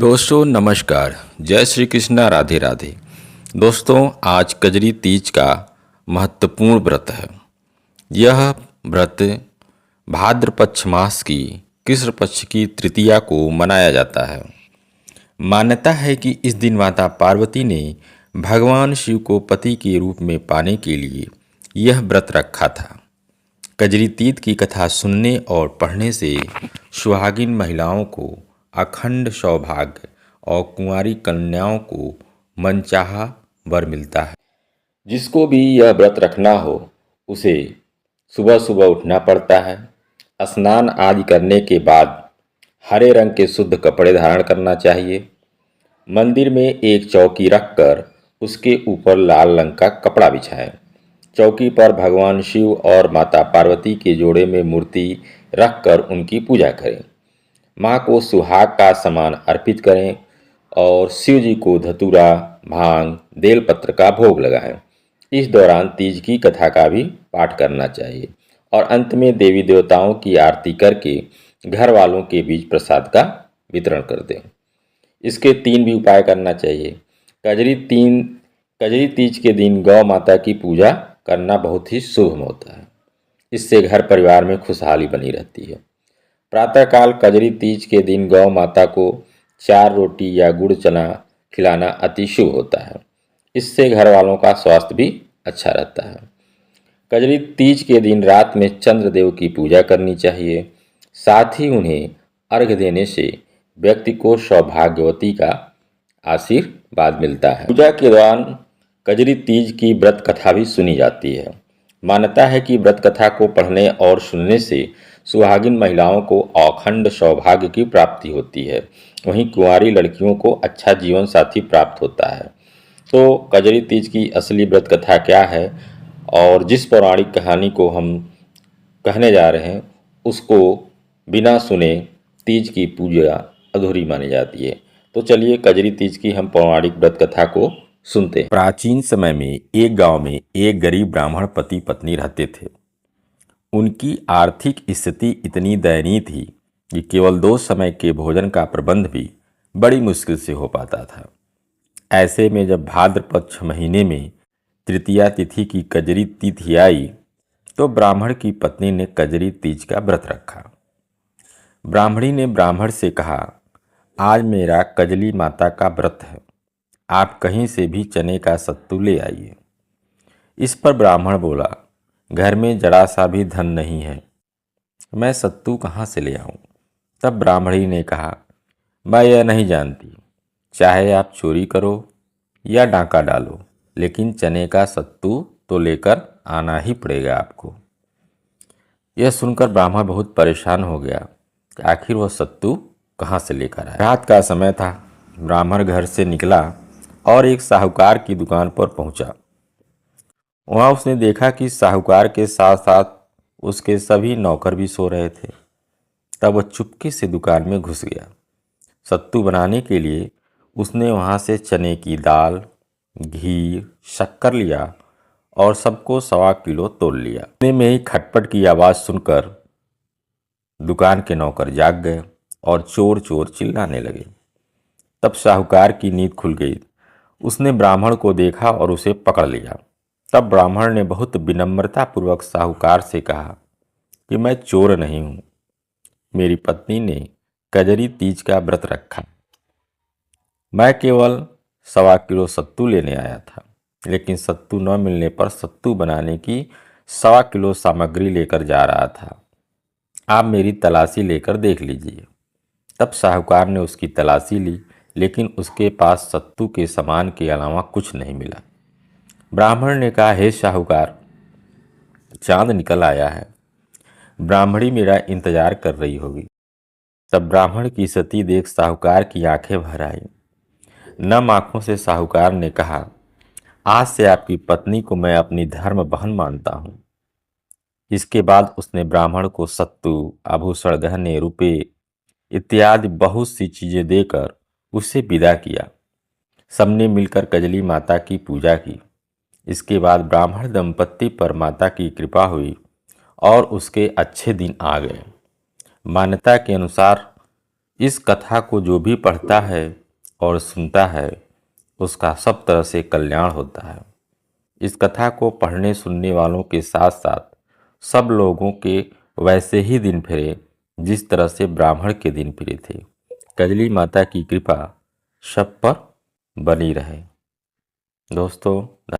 दोस्तों नमस्कार। जय श्री कृष्णा, राधे राधे। दोस्तों आज कजरी तीज का महत्वपूर्ण व्रत है। यह व्रत भाद्र पक्ष मास की कृष्ण पक्ष की तृतीया को मनाया जाता है। मान्यता है कि इस दिन माता पार्वती ने भगवान शिव को पति के रूप में पाने के लिए यह व्रत रखा था। कजरी तीज की कथा सुनने और पढ़ने से सुहागिन महिलाओं को अखंड सौभाग्य और कुंवारी कन्याओं को मनचाहा वर मिलता है। जिसको भी यह व्रत रखना हो उसे सुबह सुबह उठना पड़ता है। स्नान आदि करने के बाद हरे रंग के शुद्ध कपड़े धारण करना चाहिए। मंदिर में एक चौकी रखकर उसके ऊपर लाल रंग का कपड़ा बिछाएं। चौकी पर भगवान शिव और माता पार्वती के जोड़े में मूर्ति रखकर उनकी पूजा करें। माँ को सुहाग का सामान अर्पित करें और शिव जी को धतूरा, भांग, बेलपत्र का भोग लगाएं। इस दौरान तीज की कथा का भी पाठ करना चाहिए और अंत में देवी देवताओं की आरती करके घर वालों के बीच प्रसाद का वितरण कर दें। इसके 3 भी उपाय करना चाहिए। कजरी तीज के दिन गौ माता की पूजा करना बहुत ही शुभ होता है। इससे घर परिवार में खुशहाली बनी रहती है। प्रातःकाल कजरी तीज के दिन गौ माता को 4 रोटी या गुड़ चना खिलाना अति शुभ होता है। इससे घर वालों का स्वास्थ्य भी अच्छा रहता है। कजरी तीज के दिन रात में चंद्रदेव की पूजा करनी चाहिए। साथ ही उन्हें अर्घ्य देने से व्यक्ति को सौभाग्यवती का आशीर्वाद मिलता है। पूजा के दौरान कजरी तीज की व्रत कथा भी सुनी जाती है। मान्यता है कि व्रत कथा को पढ़ने और सुनने से सुहागिन महिलाओं को अखंड सौभाग्य की प्राप्ति होती है। वहीं कुंवारी लड़कियों को अच्छा जीवन साथी प्राप्त होता है। तो कजरी तीज की असली व्रत कथा क्या है और जिस पौराणिक कहानी को हम कहने जा रहे हैं उसको बिना सुने तीज की पूजा अधूरी मानी जाती है। तो चलिए कजरी तीज की हम पौराणिक व्रत कथा को सुनते हैं। प्राचीन समय में एक गांव में एक गरीब ब्राह्मण पति पत्नी रहते थे। उनकी आर्थिक स्थिति इतनी दयनीय थी कि केवल 2 समय के भोजन का प्रबंध भी बड़ी मुश्किल से हो पाता था। ऐसे में जब भाद्र पक्ष महीने में तृतीया तिथि की कजरी तिथि आई तो ब्राह्मण की पत्नी ने कजरी तीज का व्रत रखा। ब्राह्मणी ने ब्राह्मण से कहा, आज मेरा कजली माता का व्रत है, आप कहीं से भी चने का सत्तू ले आइए। इस पर ब्राह्मण बोला, घर में जरा सा भी धन नहीं है, मैं सत्तू कहाँ से ले आऊँ। तब ब्राह्मणी ने कहा, मैं यह नहीं जानती, चाहे आप चोरी करो या डांका डालो, लेकिन चने का सत्तू तो लेकर आना ही पड़ेगा आपको। यह सुनकर ब्राह्मण बहुत परेशान हो गया कि आखिर वह सत्तू कहाँ से लेकर आया। रात का समय था। ब्राह्मण घर से निकला और एक साहूकार की दुकान पर पहुंचा। वहां उसने देखा कि साहूकार के साथ साथ उसके सभी नौकर भी सो रहे थे। तब वह चुपके से दुकान में घुस गया। सत्तू बनाने के लिए उसने वहां से चने की दाल, घी, शक्कर लिया और सबको 1.25 किलो तोल लिया। इतने में ही खटपट की आवाज़ सुनकर दुकान के नौकर जाग गए और चोर चोर चिल्लाने लगे। तब साहूकार की नींद खुल गई। उसने ब्राह्मण को देखा और उसे पकड़ लिया। तब ब्राह्मण ने बहुत विनम्रतापूर्वक साहूकार से कहा कि मैं चोर नहीं हूँ, मेरी पत्नी ने कजरी तीज का व्रत रखा, मैं केवल 1.25 किलो सत्तू लेने आया था, लेकिन सत्तू न मिलने पर सत्तू बनाने की 1.25 किलो सामग्री लेकर जा रहा था। आप मेरी तलाशी लेकर देख लीजिए। तब साहूकार ने उसकी तलाशी ली, लेकिन उसके पास सत्तू के सामान के अलावा कुछ नहीं मिला। ब्राह्मण ने कहा, हे साहूकार, चांद निकल आया है, ब्राह्मणी मेरा इंतजार कर रही होगी। तब ब्राह्मण की स्थिति देख साहूकार की आंखें भर आई। नम आंखों से साहूकार ने कहा, आज से आपकी पत्नी को मैं अपनी धर्म बहन मानता हूँ। इसके बाद उसने ब्राह्मण को सत्तू, आभूषण, गहने, रुपए इत्यादि बहुत सी चीजें देकर उसे विदा किया। सबने मिलकर कजली माता की पूजा की। इसके बाद ब्राह्मण दंपत्ति पर माता की कृपा हुई और उसके अच्छे दिन आ गए। मान्यता के अनुसार इस कथा को जो भी पढ़ता है और सुनता है उसका सब तरह से कल्याण होता है। इस कथा को पढ़ने सुनने वालों के साथ साथ सब लोगों के वैसे ही दिन फिरे जिस तरह से ब्राह्मण के दिन फिरे थे। कजली माता की कृपा सब पर बनी रहे। दोस्तों।